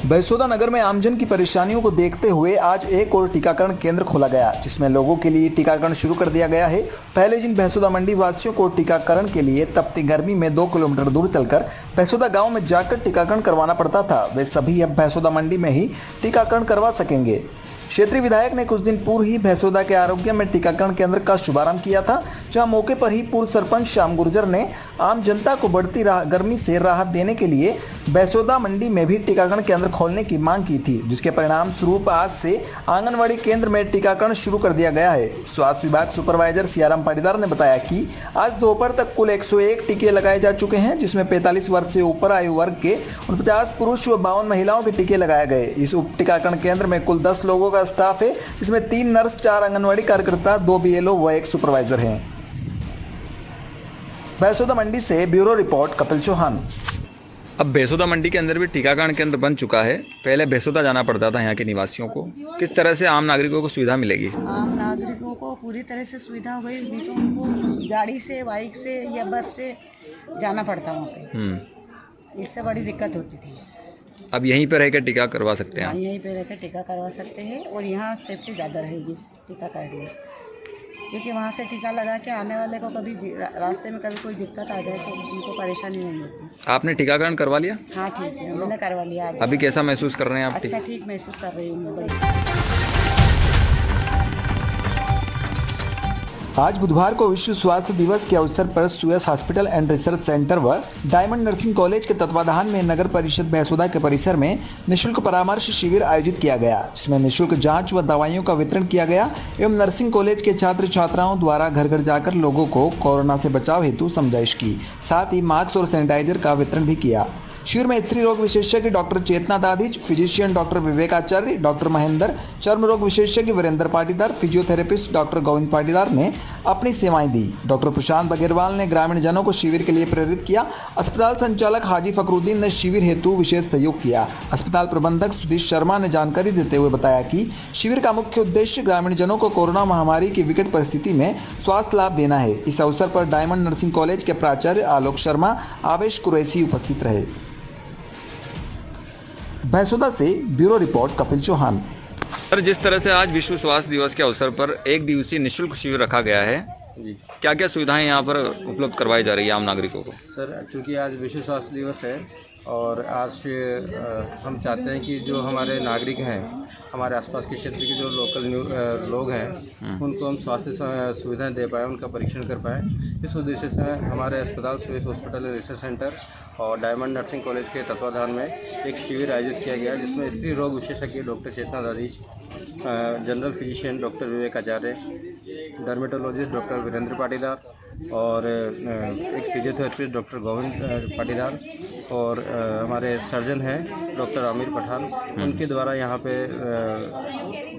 बरसोदा नगर में आमजन की परेशानियों को देखते हुए आज एक और टीकाकरण केंद्र खोला गया, जिसमें लोगों के लिए टीकाकरण शुरू कर दिया गया है। पहले जिन बरसोदा मंडी वासियों को टीकाकरण के लिए तपती गर्मी में 2 किलोमीटर दूर चलकर बरसोदा गांव में जाकर टीकाकरण करवाना पड़ता था, वे सभी अब बरसोदा मंडी में ही टीकाकरण करवा सकेंगे। क्षेत्रीय विधायक ने कुछ दिन पूर्व ही बरसोदा के आरोग्य में टीकाकरण केंद्र का शुभारंभ किया था, जहां मौके पर ही पूर्व सरपंच श्याम गुर्जर ने आम जनता को बढ़ती गर्मी से राहत देने के लिए बरसोदा मंडी में भी टीकाकरण केंद्र खोलने की मांग की थी, जिसके परिणाम स्वरूप आज से आंगनवाड़ी केंद्र में टीकाकरण शुरू कर दिया गया है। स्वास्थ्य विभाग सुपरवाइजर सियाराम पाटीदार ने बताया कि आज दोपहर तक कुल 101 टीके लगाए जा चुके हैं, जिसमें 45 वर्ष से ऊपर आयु वर्ग के 49 पुरुष व 52 महिलाओं के टीके लगाए गए। इस उप टीकाकरण केंद्र में कुल 10 लोगों का स्टाफ है, इसमें 3 नर्स, 4 आंगनवाड़ी कार्यकर्ता, 2 बीएलओ व 1 सुपरवाइजर हैं। बरसोदा मंडी से ब्यूरो रिपोर्ट कपिल चौहान। अब बरसोदा मंडी के अंदर भी टीकाकरण केंद्र बन चुका है। पहले बरसोदा जाना पड़ता था यहाँ के निवासियों को। किस तरह से आम नागरिकों को सुविधा मिलेगी? आम नागरिकों को पूरी तरह से सुविधा हो गई। नहीं तो उनको गाड़ी से, बाइक से या बस से जाना पड़ता वहाँ पे। इससे बड़ी दिक्कत होती थी। अब यहीं पर रहकर टीका करवा सकते हैं। यहीं पे रहकर टीका करवा सकते हैं और यहाँ सेफ्टी ज़्यादा रहेगी टीकाकरण में, क्योंकि वहाँ से टीका लगा के आने वाले को कभी रास्ते में कभी कोई दिक्कत आ जाए तो उनको परेशानी नहीं होती। आपने टीकाकरण करवा लिया? हाँ ठीक है, मैंने करवा लिया आज। अभी कैसा महसूस कर रहे हैं आप? अच्छा, ठीक महसूस कर रही हूँ। आज बुधवार को विश्व स्वास्थ्य दिवस के अवसर पर सुयस हॉस्पिटल एंड रिसर्च सेंटर व डायमंड नर्सिंग कॉलेज के तत्वाधान में नगर परिषद बरसोदा के परिसर में निःशुल्क परामर्श शिविर आयोजित किया गया, जिसमें निःशुल्क जांच व दवाइयों का वितरण किया गया एवं नर्सिंग कॉलेज के छात्र छात्राओं द्वारा घर घर जाकर लोगों को कोरोना से बचाव हेतु समझाइश की, साथ ही मास्क और सैनिटाइजर का वितरण भी किया। शिविर में स्त्री रोग विशेषज्ञ डॉक्टर चेतना दादीज, फिजिशियन डॉक्टर विवेकाचार्य, डॉक्टर महेंद्र, चर्म रोग विशेषज्ञ वीरेंद्र पाटीदार, फिजियोथेरेपिस्ट डॉक्टर गोविंद पाटीदार ने अपनी सेवाएं दी। डॉक्टर प्रशांत बगेरवाल ने ग्रामीण जनों को शिविर के लिए प्रेरित किया। अस्पताल संचालक हाजी फकरुद्दीन ने शिविर हेतु विशेष सहयोग किया। अस्पताल प्रबंधक सुधीश शर्मा ने जानकारी देते हुए बताया कि शिविर का मुख्य उद्देश्य ग्रामीण जनों को कोरोना महामारी की विकट परिस्थिति में स्वास्थ्य लाभ देना है। इस अवसर पर डायमंड नर्सिंग कॉलेज के प्राचार्य आलोक शर्मा, आवेश कुरैशी उपस्थित रहे। बरसोदा से bureau report Kapil Chauhan. Sir, जिस तरह से आज विश्व स्वास्थ्य दिवस के अवसर पर 1 दिवसीय निःशुल्क शिविर रखा गया है, क्या क्या सुविधाएं यहाँ पर उपलब्ध करवाई जा रही है आम नागरिकों को? सर, चूँकि आज विश्व स्वास्थ्य दिवस है और आज से हम चाहते हैं कि जो हमारे नागरिक हैं, हमारे आसपास के क्षेत्र के जो लोकल लोग हैं, उनको हम स्वास्थ्य सुविधाएं दे पाएँ, उनका परीक्षण कर पाएँ। इस उद्देश्य से हमारे अस्पताल सुयस हॉस्पिटल रिसर्च सेंटर और डायमंड नर्सिंग कॉलेज के तत्वाधान में एक शिविर आयोजित किया गया, जिसमें स्त्री रोग विशेषज्ञ doctor Chetna Dadhich, general physician doctor Vivekacharya, dermatologist doctor Virendra Patidar और एक फिजियोथेरेपिस्ट डॉक्टर गोविंद पाटीदार और हमारे सर्जन हैं डॉक्टर आमिर पठान, उनके द्वारा यहाँ पे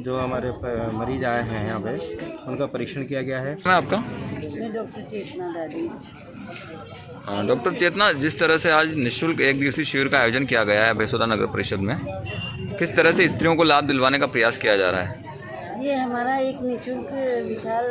जो हमारे मरीज आए हैं यहाँ पे उनका परीक्षण किया गया है। आपका? डॉक्टर चेतना दादीज। डॉक्टर चेतना, जिस तरह से आज निःशुल्क 1 दिवसीय शिविर का आयोजन किया गया है बरसोदा नगर परिषद में, किस तरह से स्त्रियों को लाभ दिलवाने का प्रयास किया जा रहा है? ये हमारा एक निःशुल्क, विशाल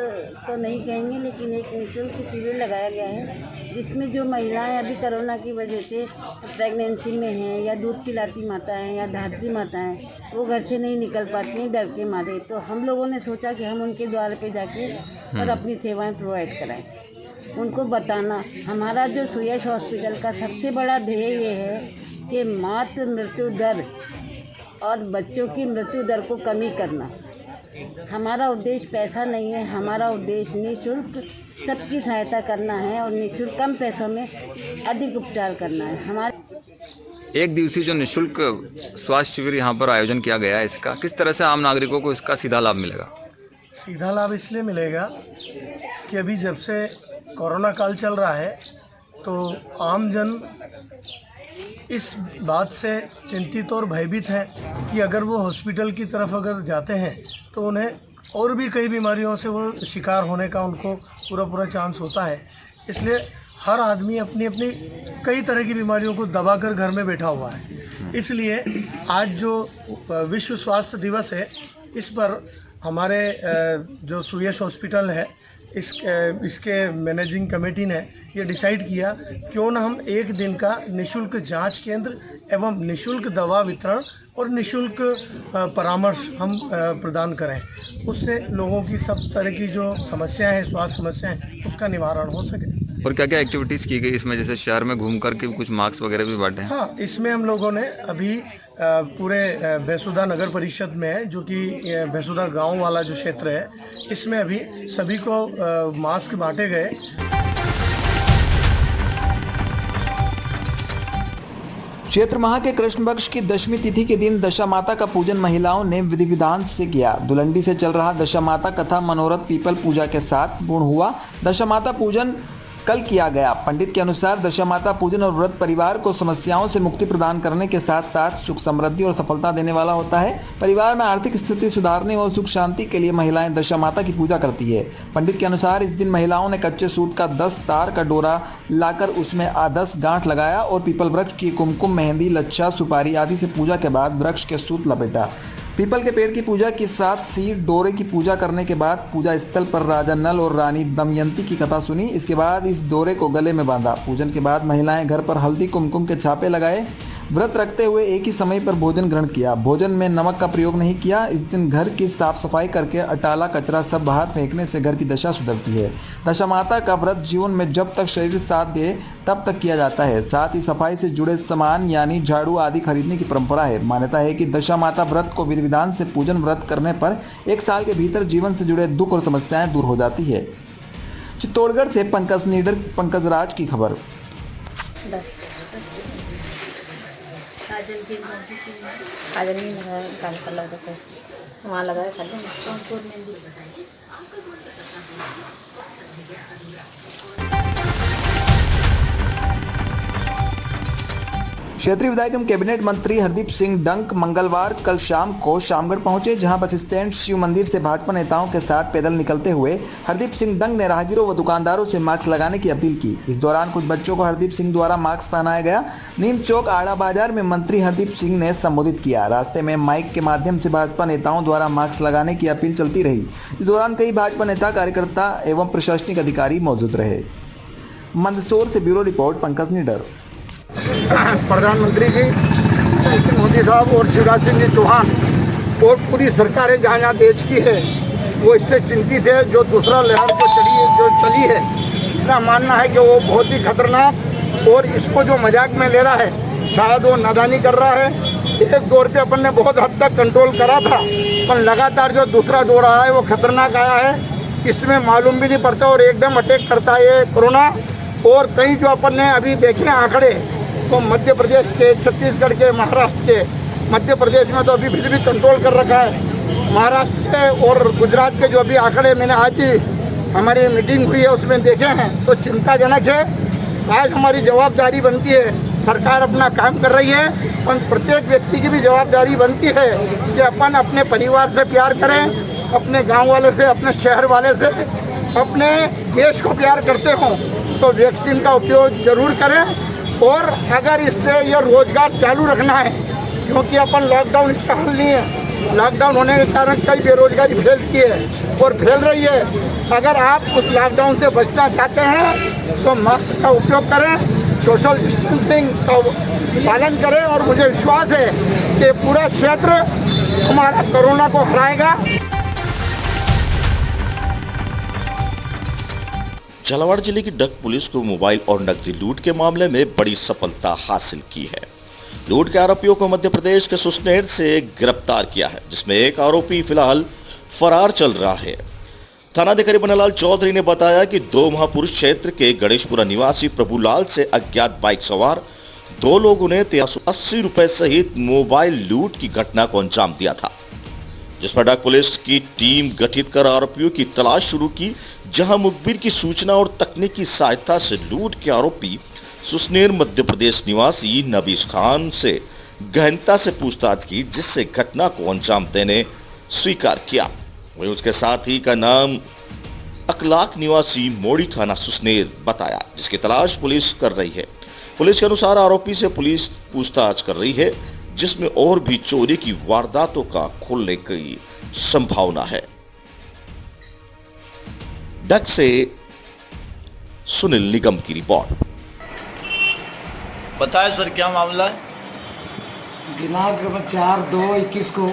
तो नहीं कहेंगे, लेकिन एक निःशुल्क शिविर लगाया गया है, जिसमें जो महिलाएं अभी कोरोना की वजह से प्रेगनेंसी में हैं या दूध पिलाती माता हैं या धात्री माता हैं, वो घर से नहीं निकल पाती हैं डर के मारे, तो हम लोगों ने सोचा कि हम उनके द्वार पे जाके और अपनी सेवाएं प्रोवाइड कराएं। उनको बताना, हमारा जो सुयस हॉस्पिटल का सबसे बड़ा ध्येय ये है कि मातृ मृत्यु दर और बच्चों की मृत्यु दर को कमी करना। हमारा उद्देश्य पैसा नहीं है, हमारा उद्देश्य निःशुल्क सबकी सहायता करना है और निःशुल्क कम पैसों में अधिक उपचार करना है। हमारे 1 दिवसीय जो निःशुल्क स्वास्थ्य शिविर यहाँ पर आयोजन किया गया है, इसका किस तरह से आम नागरिकों को इसका सीधा लाभ मिलेगा? सीधा लाभ इसलिए मिलेगा कि अभी जब से कोरोना काल चल रहा है तो आम जन इस बात से चिंतित और भयभीत हैं कि अगर वो हॉस्पिटल की तरफ अगर जाते हैं तो उन्हें और भी कई बीमारियों से वो शिकार होने का उनको पूरा चांस होता है। इसलिए हर आदमी अपनी अपनी कई तरह की बीमारियों को दबाकर घर में बैठा हुआ है। इसलिए आज जो विश्व स्वास्थ्य दिवस है, इस पर हमारे जो सुयस हॉस्पिटल है, इसके मैनेजिंग कमेटी ने ये डिसाइड किया क्यों ना हम 1 दिन का निःशुल्क जांच केंद्र एवं निशुल्क दवा वितरण और निशुल्क परामर्श हम प्रदान करें। उससे लोगों की सब तरह की जो समस्याएं हैं, स्वास्थ्य समस्याएं, उसका निवारण हो सके। और क्या क्या एक्टिविटीज़ की गई इसमें, जैसे शहर में घूम करके कुछ मार्क्स वगैरह भी बांटे हैं? हाँ, इसमें हम लोगों ने अभी पूरे भैंसुदा नगर परिषद में है, जो कि भैंसुदा गांव वाला जो क्षेत्र है, इसमें अभी सभी को मास्क बांटे गए। चैत्र माह के कृष्ण पक्ष की दशमी तिथि के दिन दशा माता का पूजन महिलाओं ने विधि विधान से किया। दुलंडी से चल रहा दशा माता कथा मनोरथ पीपल पूजा के साथ पूर्ण हुआ। दशा माता पूजन कल किया गया। पंडित के अनुसार दशा माता पूजन और व्रत परिवार को समस्याओं से मुक्ति प्रदान करने के साथ साथ सुख समृद्धि और सफलता देने वाला होता है। परिवार में आर्थिक स्थिति सुधारने और सुख शांति के लिए महिलाएं दशा माता की पूजा करती है। पंडित के अनुसार इस दिन महिलाओं ने कच्चे सूत का 10 तार का डोरा लाकर उसमें 10 गांठ लगाया और पीपल वृक्ष की कुमकुम, मेहंदी, लच्छा, सुपारी आदि से पूजा के बाद वृक्ष के सूत लपेटा। पीपल के पेड़ की पूजा के साथ सी डोरे की पूजा करने के बाद पूजा स्थल पर राजा नल और रानी दमयंती की कथा सुनी। इसके बाद इस डोरे को गले में बांधा। पूजन के बाद महिलाएं घर पर हल्दी कुमकुम के छापे लगाए। व्रत रखते हुए एक ही समय पर भोजन ग्रहण किया। भोजन में नमक का प्रयोग नहीं किया। इस दिन घर की साफ सफाई करके अटाला कचरा सब बाहर फेंकने से घर की दशा सुधरती है। दशा माता का व्रत जीवन में जब तक शरीर साथ दे तब तक किया जाता है। साथ ही सफाई से जुड़े सामान यानी झाड़ू आदि खरीदने की परंपरा है। मान्यता है कि दशा माता व्रत को विधि विधान से पूजन व्रत करने पर 1 साल के भीतर जीवन से जुड़े दुख और समस्याएं दूर हो जाती है। चित्तौड़गढ़ से पंकज नीडर, पंकज राज की खबर। काजल की काल का लगा था, वहाँ लगाया खाली सोनपुर में भी। क्षेत्रीय विधायक एवं कैबिनेट मंत्री हरदीप सिंह डंक मंगलवार कल शाम को शामगढ़ पहुंचे, जहां बस स्टैंड शिव मंदिर से भाजपा नेताओं के साथ पैदल निकलते हुए हरदीप सिंह डंक ने राहगीरों व दुकानदारों से मास्क लगाने की अपील की। इस दौरान कुछ बच्चों को हरदीप सिंह द्वारा मास्क पहनाया गया। नीम चौक आड़ा बाजार में मंत्री हरदीप सिंह ने संबोधित किया। रास्ते में माइक के माध्यम से भाजपा नेताओं द्वारा मास्क लगाने की अपील चलती रही। इस दौरान कई भाजपा नेता, कार्यकर्ता एवं प्रशासनिक अधिकारी मौजूद रहे। मंदसौर से ब्यूरो रिपोर्ट, पंकज नीडर। प्रधानमंत्री जी मोदी साहब और शिवराज सिंह जी चौहान और पूरी सरकारें जहाँ जहाँ देश की है वो इससे चिंतित है। जो दूसरा लहर जो चली है, इसका मानना है कि वो बहुत ही खतरनाक, और इसको जो मजाक में ले रहा है शायद वो नादानी कर रहा है। एक दौर पे अपन ने बहुत हद तक कंट्रोल करा था, पर लगातार जो दूसरा दौर आया है वो खतरनाक आया है। इसमें मालूम भी नहीं पड़ता और एकदम अटैक करता है ये कोरोना। और कई जो अपन ने अभी देखे आंकड़े, तो मध्य प्रदेश के, छत्तीसगढ़ के, महाराष्ट्र के, मध्य प्रदेश में तो अभी फिर भी कंट्रोल कर रखा है। महाराष्ट्र के और गुजरात के जो अभी आंकड़े मैंने आज ही हमारी मीटिंग हुई है उसमें देखे हैं, तो चिंताजनक है। आज हमारी जवाबदारी बनती है, सरकार अपना काम कर रही है, पर प्रत्येक व्यक्ति की भी जवाबदारी बनती है कि अपन अपने परिवार से प्यार करें, अपने गाँव वाले से, अपने शहर वाले से, अपने देश को प्यार करते हों तो वैक्सीन का उपयोग जरूर करें। और अगर इससे यह रोजगार चालू रखना है, क्योंकि अपन लॉकडाउन इसका हल नहीं है, लॉकडाउन होने के कारण कई बेरोजगारी फैलती है और फैल रही है। अगर आप उस लॉकडाउन से बचना चाहते हैं तो मास्क का उपयोग करें, सोशल डिस्टेंसिंग का पालन करें, और मुझे विश्वास है कि पूरा क्षेत्र हमारा कोरोना को हराएगा। झालावाड़ जिले की डग पुलिस को मोबाइल और नकदी लूट के मामले में बड़ी सफलता हासिल की है। लूट के आरोपियों को मध्य प्रदेश के सुसनेर से गिरफ्तार किया है, जिसमें एक आरोपी फिलहाल फरार चल रहा है। थानाधिकारी बनलाल चौधरी ने बताया कि 2 महापुरुष क्षेत्र के गणेशपुरा निवासी प्रभुलाल से अज्ञात बाइक सवार 2 लोगों ने 380 रुपए सहित मोबाइल लूट की घटना को अंजाम दिया था, जिस पर डग पुलिस की टीम गठित कर आरोपियों की तलाश शुरू की, जहां मुखबिर की सूचना और तकनीकी सहायता से लूट के आरोपी सुसनेर मध्य प्रदेश निवासी नबीश खान से गहनता से पूछताछ की, जिससे घटना को अंजाम देने स्वीकार किया। वहीं उसके साथी का नाम अकलाक निवासी मोड़ी थाना सुसनेर बताया, जिसकी तलाश पुलिस कर रही है। पुलिस के अनुसार आरोपी से पुलिस पूछताछ कर रही है, जिसमें और भी चोरी की वारदातों का खुलने की संभावना है। डग से सुनील निगम की रिपोर्ट। बताए सर, क्या मामला है? दिनांक 4/2/21 को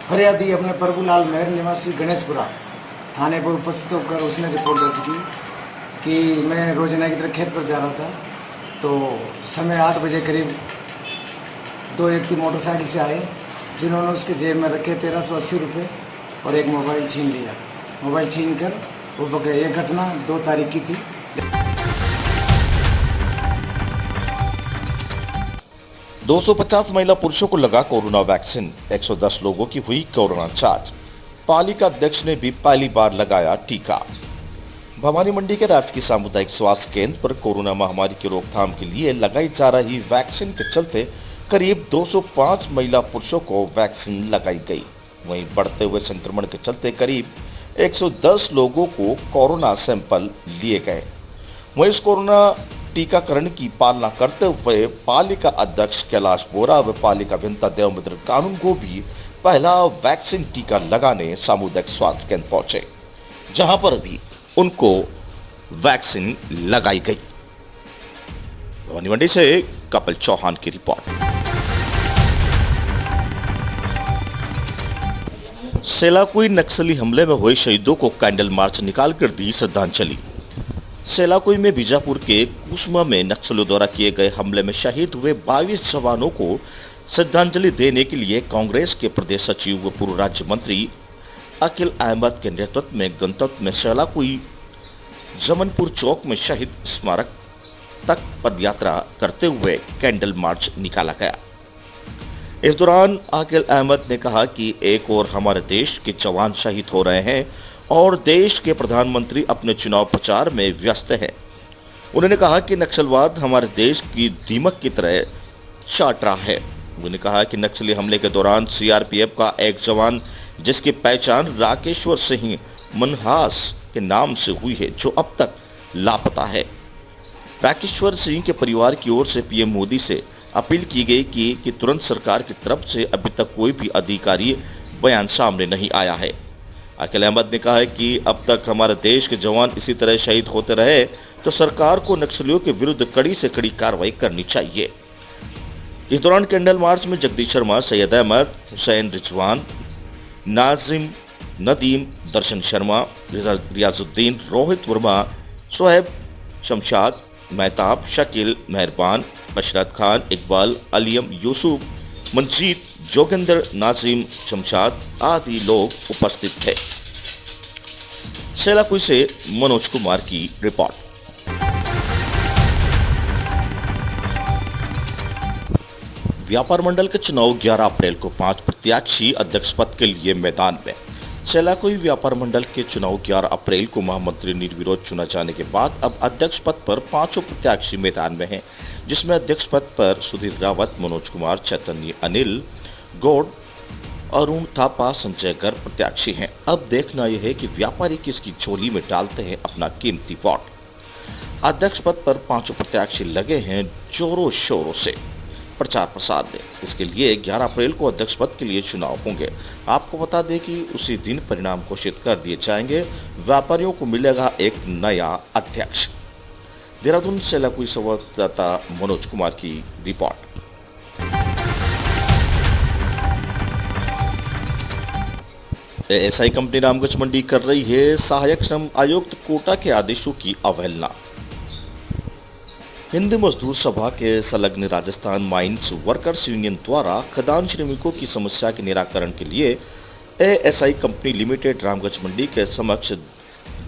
फरियादी अपने प्रभुलाल मेहर निवासी गणेशपुरा थाने पर उपस्थित होकर उसने रिपोर्ट दर्ज की कि मैं रोजाना की तरह खेत पर जा रहा था, तो समय 8 बजे करीब 2 व्यक्ति मोटरसाइकिल से आए, जिन्होंने उसके जेब में रखे 1380 रुपये और एक मोबाइल छीन लिया। मोबाइल छीन कर वो बगैर, ये घटना 2 तारीख की थी। 250 महिला पुरुषों को लगा कोरोना वैक्सीन, 110 लोगों की हुई कोरोना जांच। पालिका अध्यक्ष ने भी पहली बार लगाया टीका। भवानी मंडी के राजकीय सामुदायिक स्वास्थ्य केंद्र पर कोरोना महामारी की रोकथाम के लिए लगाई जा रही वैक्सीन के चलते करीब 205 महिला पुरुषों को वैक्सीन लगाई गई। वहीं बढ़ते हुए संक्रमण के चलते करीब 110 लोगों को कोरोना सैंपल लिए गए। वहीं इस कोरोना टीकाकरण की पालना करते हुए पालिका अध्यक्ष कैलाश बोरा व पालिका अभियंता देवमित्र कानून को भी पहला वैक्सीन टीका लगाने सामुदायिक स्वास्थ्य केंद्र पहुंचे, जहां पर भी उनको वैक्सीन लगाई गई। भवानी मंडी से कपिल चौहान की रिपोर्ट। सेलाकुई नक्सली हमले में हुए शहीदों को कैंडल मार्च निकालकर दी श्रद्धांजलि। सेलाकुई में बीजापुर के कुसमा में नक्सलियों द्वारा किए गए हमले में शहीद हुए 22 जवानों को श्रद्धांजलि देने के लिए कांग्रेस के प्रदेश सचिव व पूर्व राज्य मंत्री अकील अहमद के नेतृत्व में गणतंत्र में सेलाकुई जमनपुर चौक में शहीद स्मारक तक पदयात्रा करते हुए कैंडल मार्च निकाला गया। इस दौरान अकील अहमद ने कहा कि एक ओर हमारे देश के जवान शहीद हो रहे हैं और देश के प्रधानमंत्री अपने चुनाव प्रचार में व्यस्त हैं। उन्होंने कहा कि नक्सलवाद हमारे देश की दीमक की तरह चाट रहा है। उन्होंने कहा कि नक्सली हमले के दौरान सीआरपीएफ का एक जवान जिसकी पहचान राकेश्वर सिंह मनहास के नाम से हुई है, जो अब तक लापता है। राकेश्वर सिंह के परिवार की ओर से पीएम मोदी से अपील की गई कि तुरंत सरकार की तरफ से अभी तक कोई भी अधिकारी बयान सामने नहीं आया है। अकील अहमद ने कहा है कि अब तक हमारे देश के जवान इसी तरह शहीद होते रहे तो सरकार को नक्सलियों के विरुद्ध कड़ी से कड़ी कार्रवाई करनी चाहिए। इस दौरान कैंडल मार्च में जगदीश शर्मा, सैयद अहमद, हुसैन रिजवान, नाजिम, नदीम, दर्शन शर्मा, रियाजुद्दीन, रोहित वर्मा, सोहेब, शमशाद, मेहताब, शकील, मेहरबान, अशरत खान, इकबाल, अलियम, यूसुफ, मंजीत, जोगिंदर, नाजिम, शमशाद आदि लोग उपस्थित थे। सेलाकुई से मनोज कुमार की रिपोर्ट। व्यापार मंडल के चुनाव 11 अप्रैल को 5 प्रत्याशी अध्यक्ष पद के लिए मैदान में। सेलाकुई व्यापार मंडल के चुनाव 11 अप्रैल को महामंत्री निर्विरोध चुना जाने के बाद अब अध्यक्ष पद पर 5 प्रत्याशी मैदान में हैं, जिसमें अध्यक्ष पद पर सुधीर रावत, मनोज कुमार, चैतन्य, अनिल गौड़, अरुण थापा, संजय गर्ग प्रत्याशी हैं। अब देखना यह है कि व्यापारी किसकी झोली में डालते हैं अपना कीमती वोट। अध्यक्ष पद पर 5 प्रत्याशी लगे हैं जोरों शोरों से प्रचार प्रसार में। इसके लिए 11 अप्रैल को अध्यक्ष पद के लिए चुनाव होंगे। आपको बता दें कि उसी दिन परिणाम घोषित कर दिए जाएंगे। व्यापारियों को मिलेगा एक नया अध्यक्ष। देहरादून से सेलाकुई संवाददाता मनोज कुमार की रिपोर्ट। एएसआई कंपनी रामगंज मंडी कर रही है सहायक श्रम आयुक्त कोटा के आदेशों की अवहेलना। हिंद मजदूर सभा के संलग्न राजस्थान माइंस वर्कर्स यूनियन द्वारा खदान श्रमिकों की समस्या के निराकरण के लिए एएसआई कंपनी लिमिटेड रामगंज मंडी के समक्ष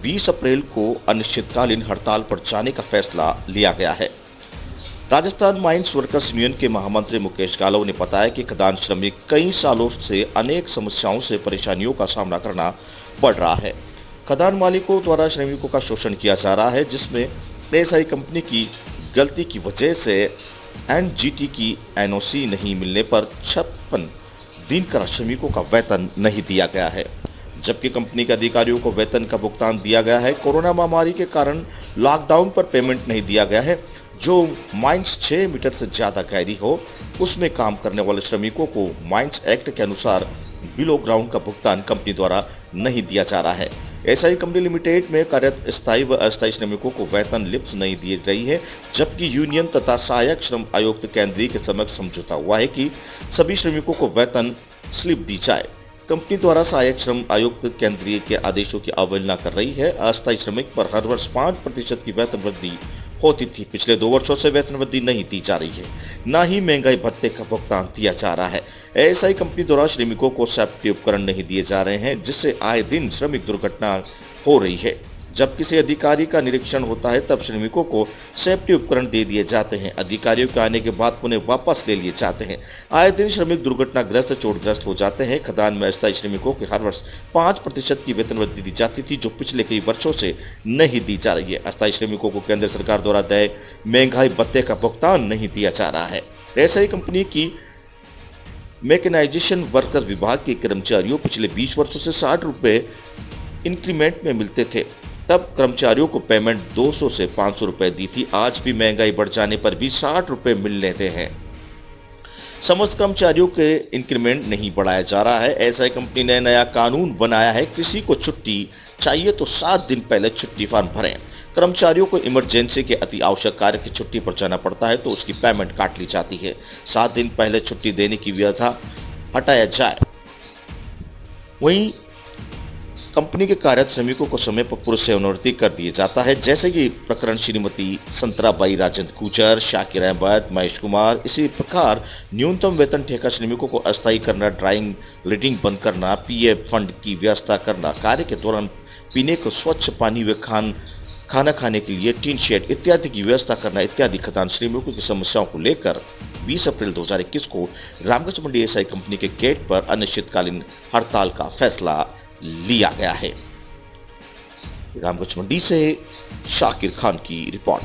20 अप्रैल को अनिश्चितकालीन हड़ताल पर जाने का फैसला लिया गया है। राजस्थान माइंस वर्कर्स यूनियन के महामंत्री मुकेश गालव ने बताया कि खदान श्रमिक कई सालों से अनेक समस्याओं से परेशानियों का सामना करना पड़ रहा है। खदान मालिकों द्वारा श्रमिकों का शोषण किया जा रहा है, जिसमें एएसआई कंपनी की गलती की वजह से एनजीटी की एनओसी नहीं मिलने पर 56 दिन का श्रमिकों का वेतन नहीं दिया गया है, जबकि कंपनी के अधिकारियों को वेतन का भुगतान दिया गया है। कोरोना महामारी के कारण लॉकडाउन पर पेमेंट नहीं दिया गया है। जो माइंस 6 मीटर से ज़्यादा गहरी हो उसमें काम करने वाले श्रमिकों को माइंस एक्ट के अनुसार बिलो ग्राउंड का भुगतान कंपनी द्वारा नहीं दिया जा रहा है। एसआई कंपनी लिमिटेड में कार्यरत स्थायी व अस्थायी श्रमिकों को वेतन लिप्स नहीं दी रही है, जबकि यूनियन तथा सहायक श्रम आयुक्त केंद्रीय के समक्ष समझौता हुआ है कि सभी श्रमिकों को वेतन स्लिप दी जाए। कंपनी द्वारा सहायक श्रम आयुक्त केंद्रीय के आदेशों की अवहेलना कर रही है। अस्थायी श्रमिक पर हर वर्ष 5% की वेतन वृद्धि होती थी। पिछले 2 वर्षों से वेतन वृद्धि नहीं दी जा रही है, न ही महंगाई भत्ते का भुगतान दिया जा रहा है। एएसआई कंपनी द्वारा श्रमिकों को सेफ्टी उपकरण नहीं दिए जा रहे हैं, जिससे आए दिन श्रमिक दुर्घटना हो रही है। जब किसी अधिकारी का निरीक्षण होता है तब श्रमिकों को सेफ्टी उपकरण दे दिए जाते हैं। अधिकारियों के आने के बाद उन्हें वापस ले लिए जाते हैं। आए दिन श्रमिक दुर्घटनाग्रस्त चोटग्रस्त हो जाते हैं। खदान में अस्थायी श्रमिकों के हर वर्ष 5% की वेतन वृद्धि दी जाती थी, जो पिछले कई वर्षों से नहीं दी जा रही है। अस्थायी श्रमिकों को केंद्र सरकार द्वारा देय महंगाई भत्ते का भुगतान नहीं दिया जा रहा है। एएसआई कंपनी की मैकेनाइजेशन वर्कर विभाग के कर्मचारियों पिछले 20 वर्षों से 60 रुपये इंक्रीमेंट में मिलते थे। तब कर्मचारियों को पेमेंट 200 से 500 रुपए दी थी। आज भी महंगाई बढ़ जाने पर भी 60 रुपए मिल लेते हैं। समस्त कर्मचारियों के इंक्रीमेंट नहीं बढ़ाया जा रहा है। एएसआई कंपनी ने नया कानून बनाया है, किसी को छुट्टी चाहिए तो 7 दिन पहले छुट्टी फॉर्म भरें। कर्मचारियों को इमरजेंसी के अति आवश्यक कार्य की छुट्टी पर जाना पड़ता है तो उसकी पेमेंट काट ली जाती है। 7 दिन पहले छुट्टी देने की व्यवस्था हटाया जाए। वहीं कंपनी के कार्यरत श्रमिकों को समय पर पूर्व सेवानिवृत्ति कर दिया जाता है, जैसे कि प्रकरण श्रीमती संतराबाई राजेंद्र गुजर, शाकिर अहमद, महेश कुमार। इसी प्रकार न्यूनतम वेतन ठेका श्रमिकों को अस्थायी करना, ड्राइंग रीडिंग बंद करना, पीएफ फंड की व्यवस्था करना, कार्य के दौरान पीने को स्वच्छ पानी व खाना खाने के लिए टीन शेड इत्यादि की व्यवस्था करना इत्यादि खदान श्रमिकों की समस्याओं को लेकर 20 अप्रैल 2021 को रामगंज मंडी एएसआई कंपनी के गेट पर अनिश्चितकालीन हड़ताल का फैसला लिया गया है। रामगंज मंडी से शाकिर खान की रिपोर्ट।